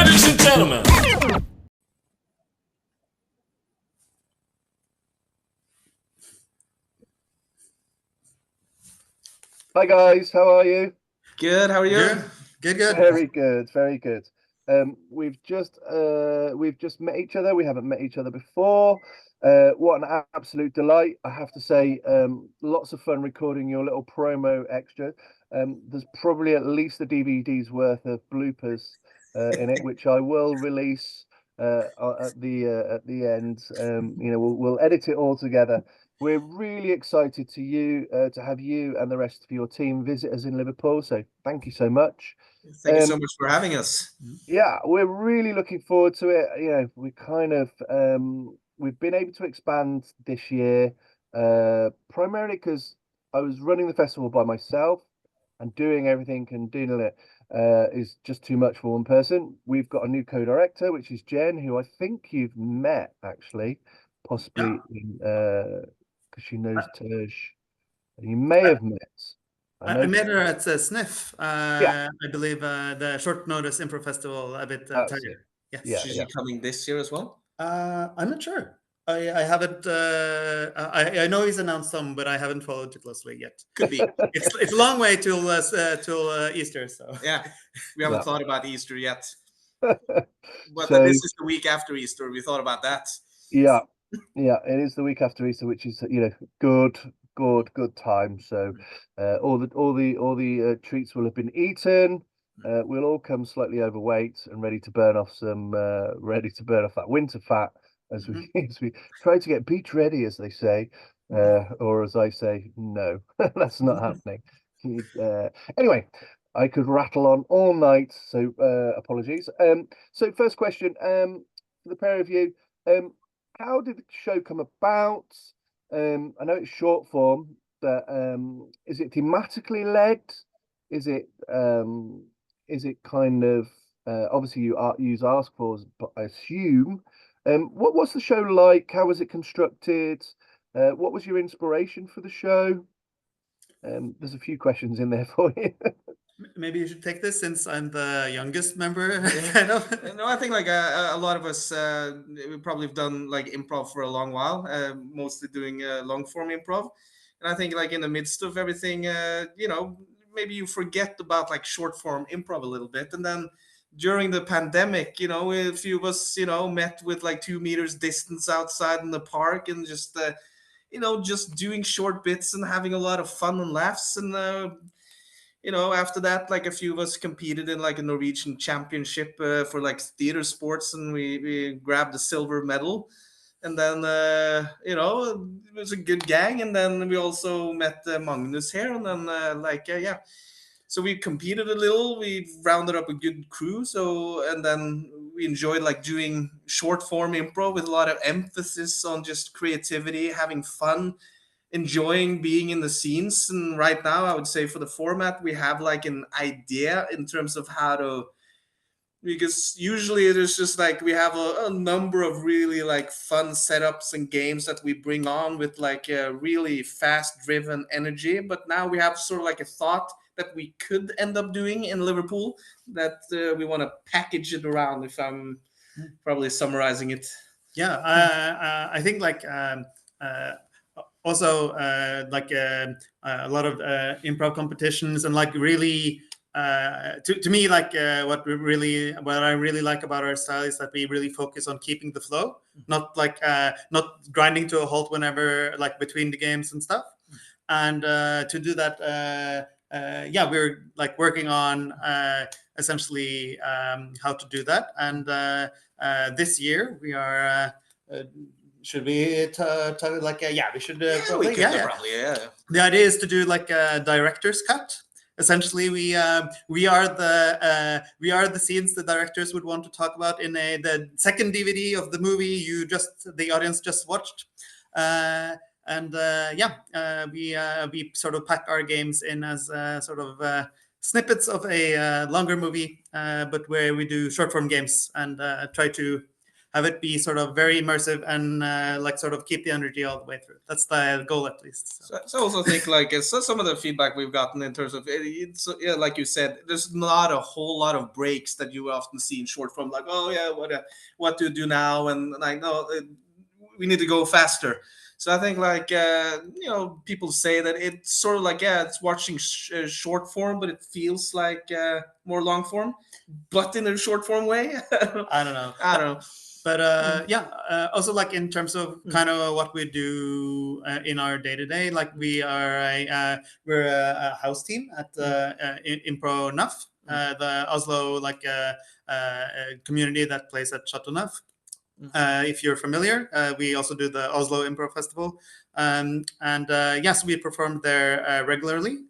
Ladies and gentlemen. Hi guys, how are you? Good. How are you? Good. Very good, very good. We've just met each other. We haven't met each other before. What an absolute delight, I have to say. Lots of fun recording your little promo extra. There's probably at least a DVD's worth of bloopers in it, which I will release at the end. We'll edit it all together. We're really excited to have you and the rest of your team visit us in Liverpool. So thank you so much. Thank you so much for having us. Yeah, we're really looking forward to it. We kind of we've been able to expand this year, primarily because I was running the festival by myself, and doing everything and doing it is just too much for one person. We've got a new co-director, which is Jen, who I think you've met actually, possibly because she knows Tej. You may have met. I met her at Sniff. Yeah. I believe the short notice Improv Festival a bit tired. Yes. Yeah, Is she coming this year as well? I'm not sure. I haven't. I know he's announced some, but I haven't followed too closely yet. Could be. It's a long way till Easter. So yeah, we haven't thought about Easter yet. But this is the week after Easter. We thought about that. Yeah, it is the week after Easter, which is good time. So all the treats will have been eaten. We'll all come slightly overweight and ready to burn off that winter fat as we try to get beach ready, as they say, or as I say, no, that's not happening. Anyway, I could rattle on all night, so apologies. So first question, for the pair of you, how did the show come about? I know it's short form, but is it thematically led? Is it kind of obviously you use ask fors, but I assume what's the show like? How was it constructed? What was your inspiration for the show? There's a few questions in there for you. Maybe you should take this since I'm the youngest member. Kind of. No, I think like a lot of us, we probably have done like improv for a long while, mostly doing long form improv. And I think like in the midst of everything, maybe you forget about like short form improv a little bit. And then during the pandemic, a few of us, met with like 2 meters distance outside in the park and just, just doing short bits and having a lot of fun and laughs. And, after that, like a few of us competed in like a Norwegian championship for like theater sports, and we grabbed a silver medal. And then, it was a good gang. And then we also met Magnus here. And then, so we competed a little. We rounded up a good crew. And then we enjoyed like doing short form improv with a lot of emphasis on just creativity, having fun, enjoying being in the scenes. And right now, I would say for the format, we have like an idea in terms of how to, because usually there's just like we have a number of really like fun setups and games that we bring on with like a really fast driven energy. But now we have sort of like a thought that we could end up doing in Liverpool that we want to package it around, if I'm probably summarizing it. Yeah, I think like also like a lot of improv competitions and like really to me like what I really like about our style is that we really focus on keeping the flow, not like not grinding to a halt whenever like between the games and stuff. And to do that, we're like working on essentially how to do that. And this year we are. Should we talk like we should probably. The idea is to do like a director's cut. Essentially, we are the scenes the directors would want to talk about in the second DVD of the movie the audience just watched. We sort of pack our games in as sort of snippets of a longer movie, but where we do short form games and try to have it be sort of very immersive and like sort of keep the energy all the way through. That's the goal, at least. So I also think like some of the feedback we've gotten in terms of it's yeah, like you said, there's not a whole lot of breaks that you often see in short form. Like, oh yeah, what do you do now? And like, no, we need to go faster. So I think like people say that it's sort of like it's watching short form, but it feels like more long form, but in a short form way. I don't know. I don't know. But also like in terms of kind of what we do in our day to day, like we're a house team at Improv Nuff, the Oslo like community that plays at Chateau Neuf. If you're familiar, we also do the Oslo Improv Festival, and yes, we performed there regularly.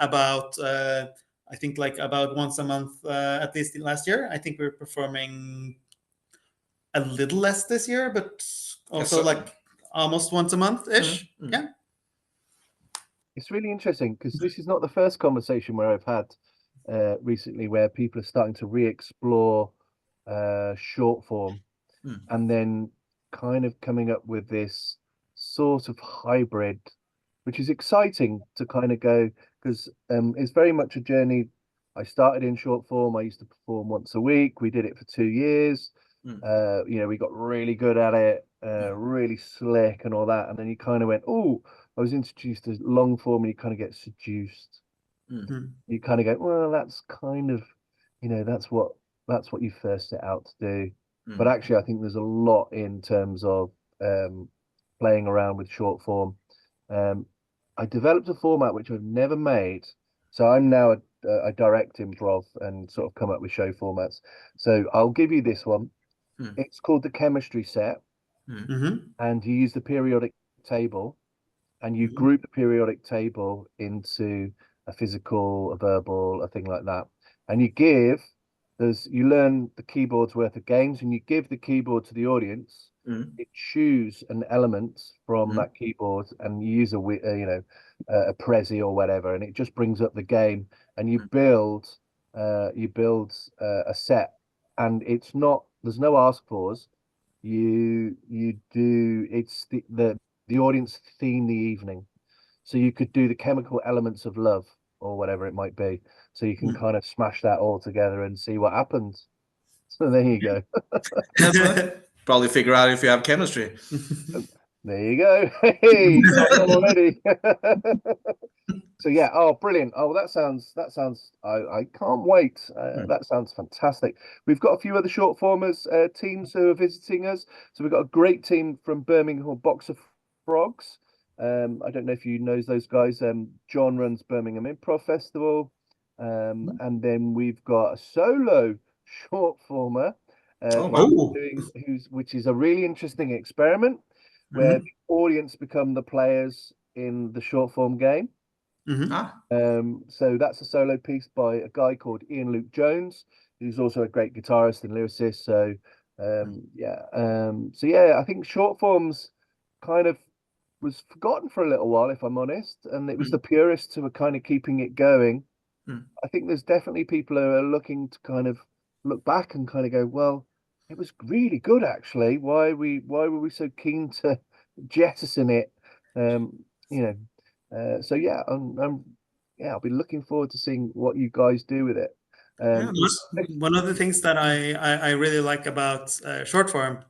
About I think like about once a month, at least last year. I think we're performing a little less this year, but also like almost once a month ish. Yeah. It's really interesting because this is not the first conversation where I've had recently where people are starting to re-explore short form and then kind of coming up with this sort of hybrid, which is exciting to kind of go because it's very much a journey. I started in short form. I used to perform once a week. We did it for 2 years. We got really good at it, really slick and all that. And then you kind of went, oh, I was introduced to long form and you kind of get seduced. You kind of go, well, that's kind of, that's what you first set out to do. But actually, I think there's a lot in terms of playing around with short form. I developed a format which I've never made. So I'm now I direct improv and sort of come up with show formats. So I'll give you this one. It's called the chemistry set, and you use the periodic table, and you group the periodic table into a physical, a verbal, a thing like that, and you learn the keyboard's worth of games, and you give the keyboard to the audience. It choose an element from that keyboard, and you use a Prezi or whatever, and it just brings up the game, and you build a set, and there's no ask fors. It's the audience theme the evening, so you could do the chemical elements of love or whatever it might be, so you can kind of smash that all together and see what happens. So there you go. Probably figure out if you have chemistry. There you go. Hey, already. So yeah, oh brilliant. Oh, that sounds I can't wait. That sounds fantastic. We've got a few other short formers teams who are visiting us. So we've got a great team from Birmingham called Box of Frogs. I don't know if you know those guys. John runs Birmingham Improv Festival. And then we've got a solo short former which is a really interesting experiment where the audience become the players in the short form game. So that's a solo piece by a guy called Ian Luke Jones, who's also a great guitarist and lyricist. So I think short forms kind of was forgotten for a little while, if I'm honest, and it was the purists who were kind of keeping it going. I think there's definitely people who are looking to kind of look back and kind of go, well, it was really good actually. Why were we so keen to jettison it? So yeah, I'll be looking forward to seeing what you guys do with it. One of the things that I really like about short form,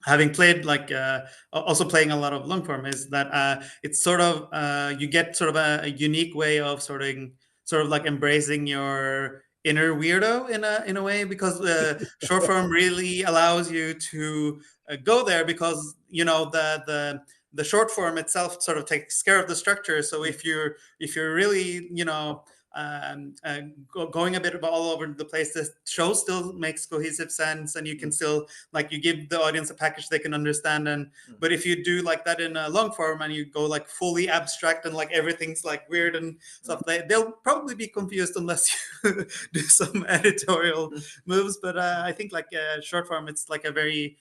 having played also playing a lot of long form, is that it's sort of you get sort of a unique way of sort of like embracing your inner weirdo in a way, because short form really allows you to go there, because the short form itself sort of takes care of the structure. So if you're really going a bit all over the place, the show still makes cohesive sense, and you can still you give the audience a package they can understand. And but if you do like that in a long form and you go like fully abstract and like everything's like weird and stuff, they'll probably be confused unless you do some editorial moves. But I think short form, it's like a very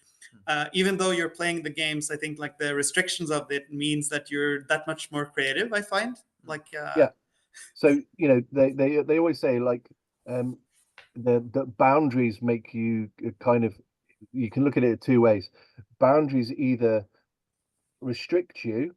even though you're playing the games, I think like the restrictions of it means that you're that much more creative, I find. So they always say the boundaries make you kind of you can look at it two ways. Boundaries either restrict you,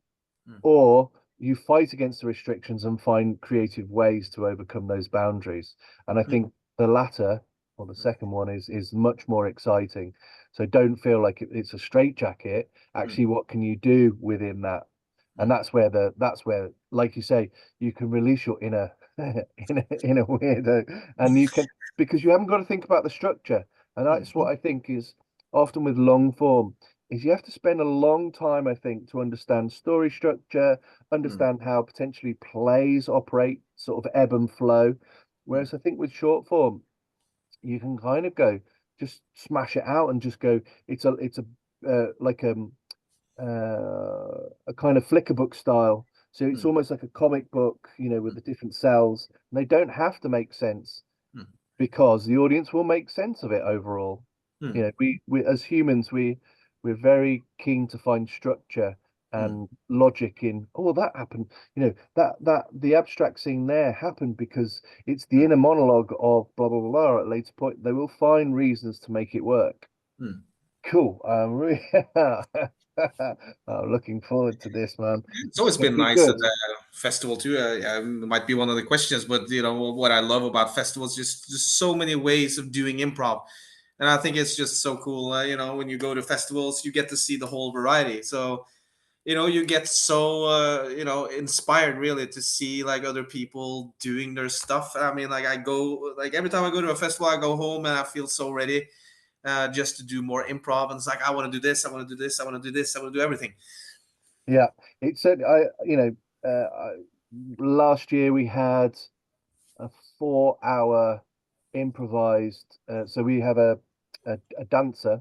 or you fight against the restrictions and find creative ways to overcome those boundaries. And I think the latter, or the second one, is much more exciting. So don't feel like it's a straitjacket. Actually, what can you do within that? And that's where, like you say, you can release your inner inner weirdo, and you can, because you haven't got to think about the structure. And that's what I think is often with long form, is you have to spend a long time, I think, to understand story structure, understand how potentially plays operate, sort of ebb and flow. Whereas I think with short form, you can kind of go, just smash it out and just go. It's like a kind of flicker book style. So it's almost like a comic book, with the different cells. And they don't have to make sense because the audience will make sense of it overall. We as humans, we're very keen to find structure and logic in, oh, that happened, that the abstract scene there happened because it's the inner monologue of blah blah blah. At a later point, they will find reasons to make it work. Cool. Really looking forward to this, man. It's always been nice at the festival too. It might be one of the questions, but what I love about festivals, just so many ways of doing improv, and I think it's just so cool. When you go to festivals, you get to see the whole variety. So you get so inspired really to see like other people doing their stuff. I mean, like every time I go to a festival, I go home and I feel so ready. Just to do more improv, and it's like, I want to do this, I want to do this, I want to do this, I want to do everything. Yeah, it said last year we had a 4-hour improvised. So we have a dancer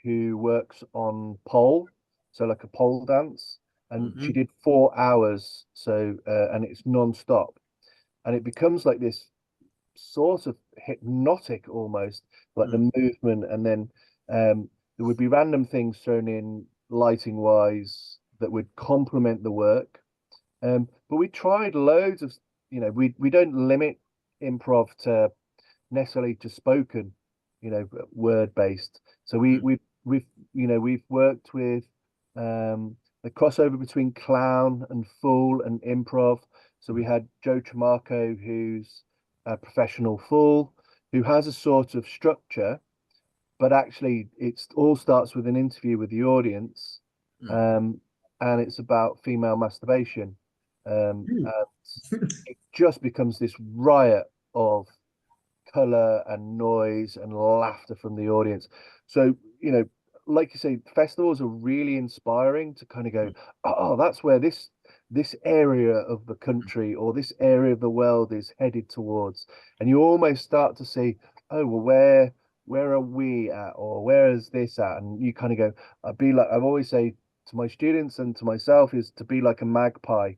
who works on pole, so like a pole dance, and she did 4 hours. So and it's non-stop, and it becomes like this sort of hypnotic almost, like the movement, and then there would be random things thrown in lighting wise that would complement the work. But we tried loads of, we don't limit improv to necessarily to spoken, word based. So we've worked with the crossover between clown and fool and improv. So we had Joe Tramarco, who's a professional fool, who has a sort of structure, but actually it all starts with an interview with the audience, and it's about female masturbation. And it just becomes this riot of color and noise and laughter from the audience. So, like you say, festivals are really inspiring to kind of go, oh, that's where this area of the country or this area of the world is headed towards. And you almost start to see, oh, well, where are we at, or where is this at? And you kind of go, I've always say to my students and to myself, is to be like a magpie.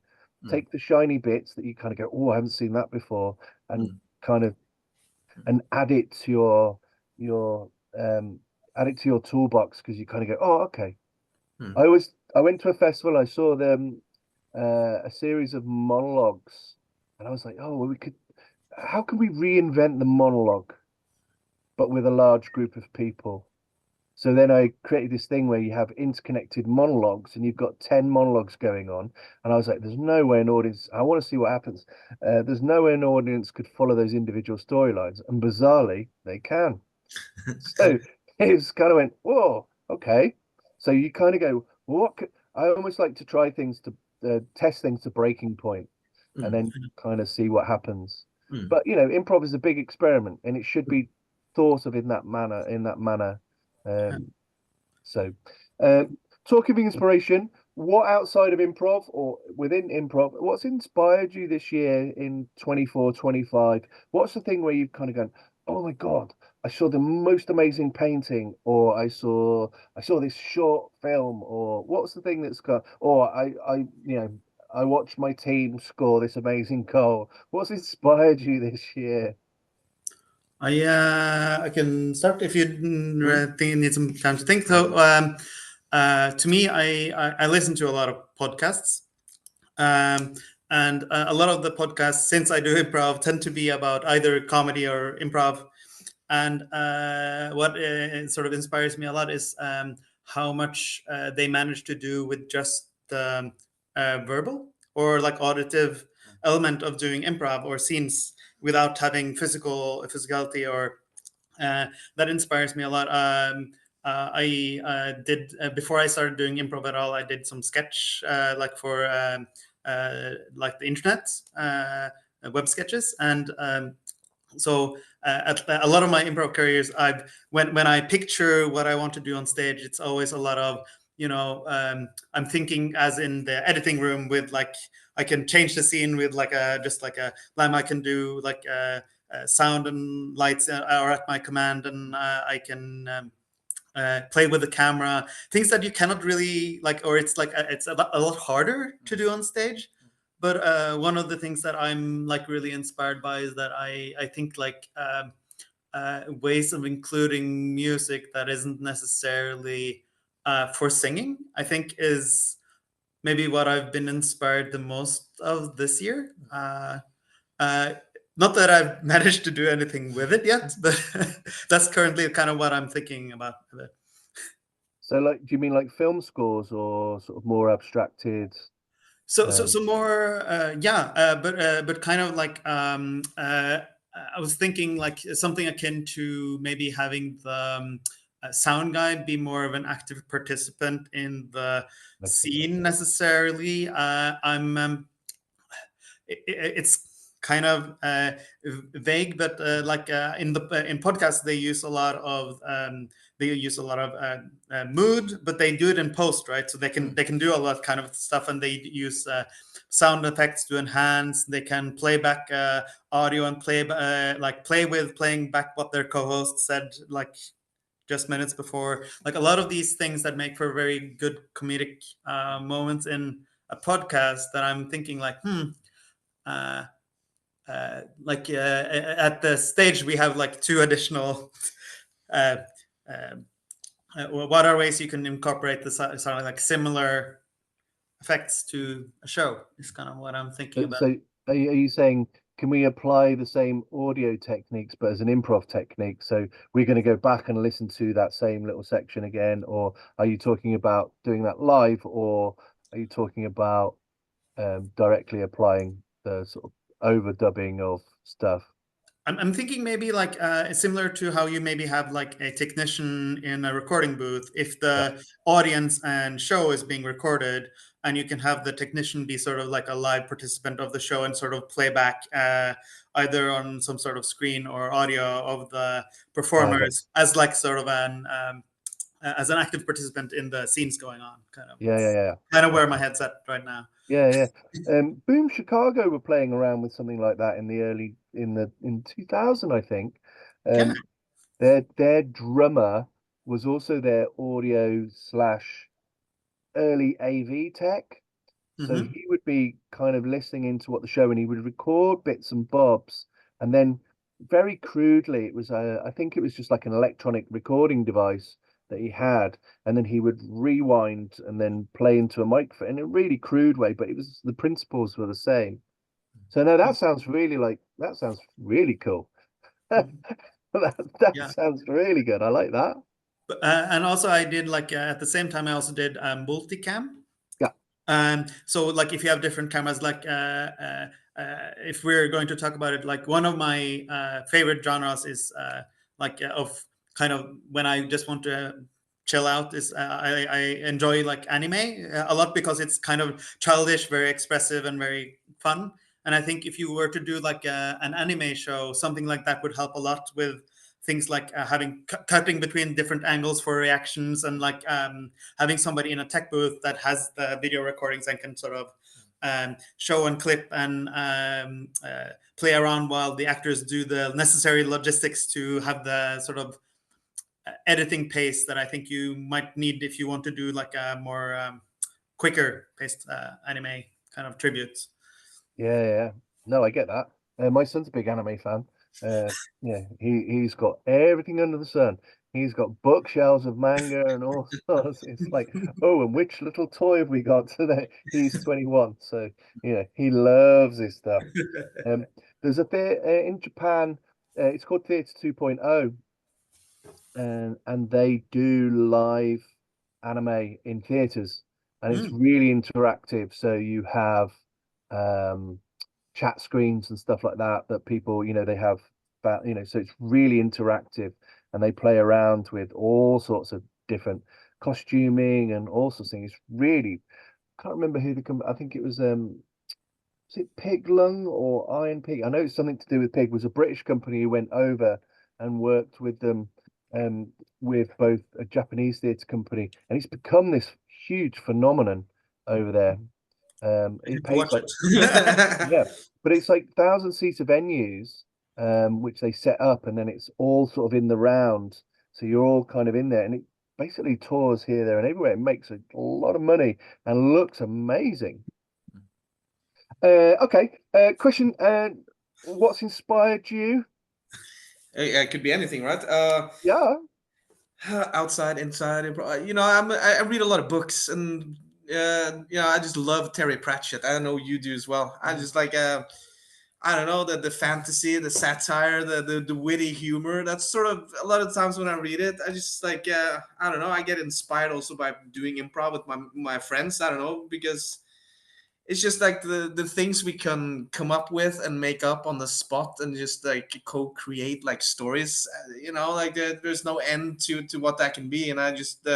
Take the shiny bits that you kind of go, oh, I haven't seen that before, and kind of and add it to your toolbox, because you kind of go, oh, okay. I went to a festival, I saw them a series of monologues, and I was like, oh, well, how can we reinvent the monologue but with a large group of people? So then I created this thing where you have interconnected monologues, and you've got 10 monologues going on. And I was like, there's no way an audience, I want to see what happens. There's no way an audience could follow those individual storylines. And bizarrely, they can. So it's kind of went, whoa, okay. So you kind of go, I almost like to try things to test things to breaking point, and then kind of see what happens. But, improv is a big experiment, and it should be thought of in that manner. So talking of inspiration, what outside of improv or within improv, what's inspired you this year in 24-25? What's the thing where you've kind of gone, oh my God, I saw the most amazing painting, or I saw this short film, or what's the thing that's got, or I watched my team score this amazing goal? What's inspired you this year? I can start if you need some time to think. So to me, I listen to a lot of podcasts, and a lot of the podcasts, since I do improv, tend to be about either comedy or improv. And what sort of inspires me a lot is how much they manage to do with just the verbal or like auditive element of doing improv or scenes without having physicality or that inspires me a lot. I did before I started doing improv at all. I did some sketch like for like the internet web sketches, and so at a lot of my improv careers, when I picture what I want to do on stage, it's always a lot of I'm thinking as in the editing room with like I can change the scene with like a just like a lime. I can do like sound and lights are at my command, and I can play with the camera, things that you cannot really like, or it's like it's a lot harder to do on stage. But one of the things that I'm like really inspired by is that I think like ways of including music that isn't necessarily for singing, I think is maybe what I've been inspired the most of this year. Uh, Not that I've managed to do anything with it yet, but that's currently kind of what I'm thinking about. So, like, do you mean like film scores or sort of more abstracted? So more, but kind of like I was thinking like something akin to maybe having the sound guy be more of an active participant in the scene necessarily. It's kind of vague, but like in podcasts they use a lot of mood, but they do it in post, right? So they can do a lot kind of stuff, and they use sound effects to enhance. They can play back audio and playing back what their co-host said like just minutes before. Like a lot of these things that make for very good comedic moments in a podcast. That I'm thinking like, at the stage we have like two additional what are ways you can incorporate the sort of like similar effects to a show is kind of what I'm thinking about. So are you saying, can we apply the same audio techniques but as an improv technique? So we're going to go back and listen to that same little section again, or are you talking about doing that live, or are you talking about directly applying the sort of overdubbing of stuff? I'm thinking maybe like similar to how you maybe have like a technician in a recording booth. If the audience and show is being recorded, and you can have the technician be sort of like a live participant of the show and sort of play back either on some sort of screen or audio of the performers as like sort of as an active participant in the scenes going on. Kind of. Yeah. Kind of where my head's at right now. Yeah. Boom Chicago were playing around with something like that in 2000, I think. Their drummer was also their audio / early AV tech. So he would be kind of listening into what the show, and he would record bits and bobs, and then very crudely, it was I think it was just like an electronic recording device that he had, and then he would rewind and then play into a microphone in a really crude way, but the principles were the same. So no, that sounds really cool. That sounds really good. I like that. And also I did like at the same time I also did multicam. So like if you have different cameras, like if we're going to talk about it, like one of my favorite genres is of kind of when I just want to chill out is I enjoy like anime a lot because it's kind of childish, very expressive, and very fun. And I think if you were to do like an anime show, something like that would help a lot with things like having cutting between different angles for reactions, and like having somebody in a tech booth that has the video recordings and can sort of show and clip and play around while the actors do the necessary logistics to have the sort of editing pace that I think you might need if you want to do like a more quicker paced anime kind of tribute. Yeah. No, I get that. My son's a big anime fan. He's got everything under the sun. He's got bookshelves of manga and all sorts. It's like, oh, and which little toy have we got today? He's 21, so he loves his stuff. There's a theater in Japan. It's called Theater 2.0, and they do live anime in theaters, and it's really interactive. So you have chat screens and stuff like that people, they have that, so it's really interactive, and they play around with all sorts of different costuming and all sorts of things. It's really, can't remember who I think it was it Pig Lung or Iron Pig? I know it's something to do with pig. It was a British company who went over and worked with them, with both a Japanese theatre company, and it's become this huge phenomenon over there. It pays like yeah, but it's like 1,000-seater venues, which they set up, and then it's all sort of in the round, so you're all kind of in there, and it basically tours here, there, and everywhere. It makes a lot of money and looks amazing. Okay, question. What's inspired you? It could be anything, right? Yeah. Outside, inside, I read a lot of books, and I just love Terry Pratchett. I know you do as well. I just like I don't know, the fantasy, the satire, the witty humor. That's sort of a lot of times when I read it, I just like I don't know, I get inspired also by doing improv with my friends. I don't know, because it's just like the things we can come up with and make up on the spot, and just like co-create like stories, like there's no end to what that can be. And I just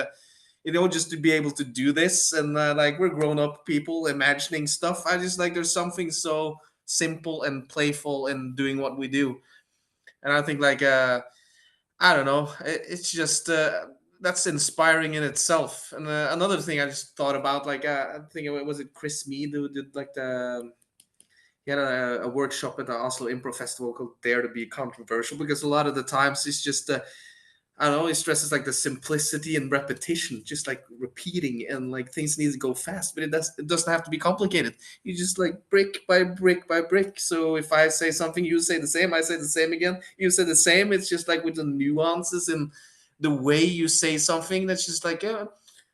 just to be able to do this, and like we're grown up people imagining stuff. I just like, there's something so simple and playful in doing what we do. And I think like I don't know. It's just that's inspiring in itself. And another thing I just thought about, like I think was it Chris Mead who did like he had a workshop at the Oslo Improv Festival called Dare to Be Controversial, because a lot of the times it's just I don't know, he stresses like the simplicity and repetition, just like repeating, and like things need to go fast, but it doesn't have to be complicated. You just like brick by brick by brick. So if I say something, you say the same, I say the same again, you say the same. It's just like with the nuances in the way you say something, that's just like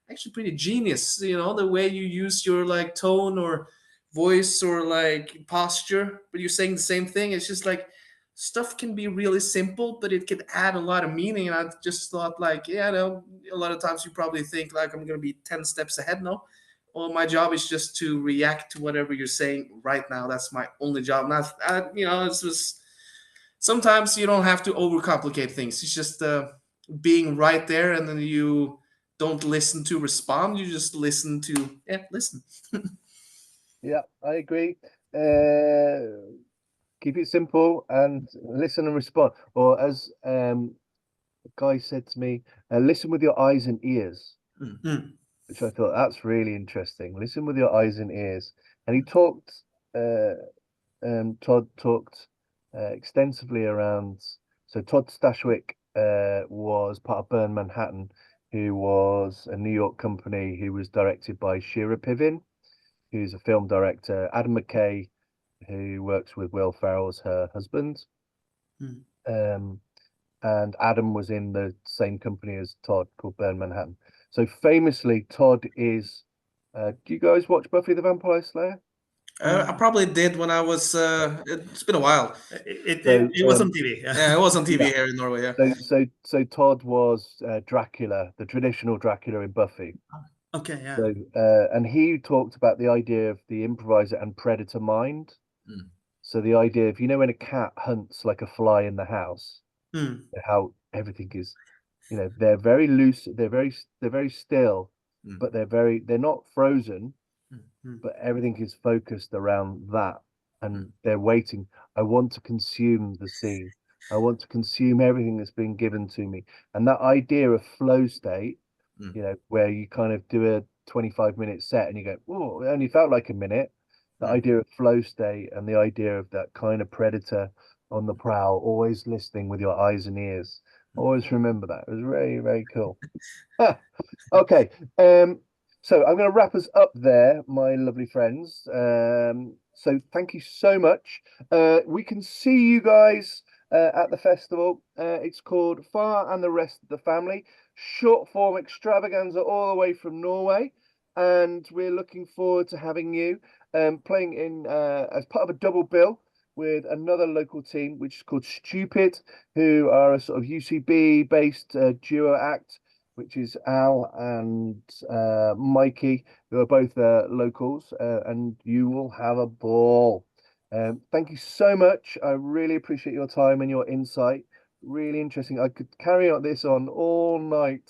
actually pretty genius. The way you use your like tone or voice or like posture, but you're saying the same thing. It's just like stuff can be really simple, but it could add a lot of meaning. And I just thought, like, yeah, a lot of times you probably think like, I'm going to be 10 steps ahead. No, well, my job is just to react to whatever you're saying right now. That's my only job. Not, it's just sometimes you don't have to overcomplicate things. It's just being right there, and then you don't listen to respond. You just listen to listen. Yeah, I agree. Keep it simple and listen and respond. Or as a guy said to me, listen with your eyes and ears, which I thought that's really interesting. Listen with your eyes and ears. And he talked, Todd talked extensively around. So Todd Stashwick was part of Burn Manhattan, who was a New York company who was directed by Shira Pivin, who's a film director. Adam McKay, who works with Will Ferrell's her husband. And Adam was in the same company as Todd, called Burn Manhattan. So famously, Todd is. Do you guys watch Buffy the Vampire Slayer? I probably did when I was. It's been a while. It was on TV. Yeah, it was on TV Yeah. here in Norway. Yeah. So Todd was Dracula, the traditional Dracula in Buffy. Okay, yeah. So and he talked about the idea of the improviser and predator mind. So the idea of, when a cat hunts like a fly in the house, how everything is, they're very loose, they're very still, but they're not frozen, but everything is focused around that, and they're waiting. I want to consume the scene. I want to consume everything that's been given to me. And that idea of flow state, where you kind of do a 25-minute set and you go, oh, it only felt like a minute. The idea of flow state and the idea of that kind of predator on the prowl, always listening with your eyes and ears. Always remember that. It was very, very cool. Okay. So I'm going to wrap us up there, my lovely friends. So thank you so much. We can see you guys at the festival. It's called Far and the Rest of the Family. Short form extravaganza all the way from Norway. And we're looking forward to having you playing in as part of a double bill with another local team, which is called Stupid, who are a sort of UCB based duo act, which is Al and Mikey, who are both locals, and you will have a ball. Thank you so much. I really appreciate your time and your insight. Really interesting. I could carry on this on all night.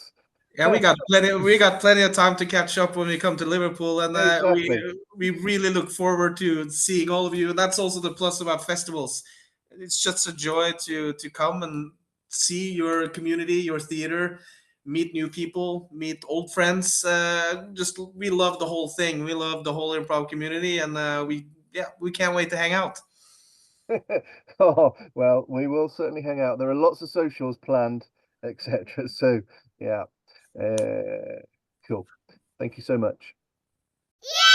Yeah, we got plenty of time to catch up when we come to Liverpool, and Exactly. we really look forward to seeing all of you. And that's also the plus about festivals. It's just a joy to come and see your community, your theater, meet new people, meet old friends. Just we love the whole thing. We love the whole improv community, and we can't wait to hang out. Oh, well, we will certainly hang out. There are lots of socials planned, etc. So, yeah. Cool. Thank you so much. Yeah!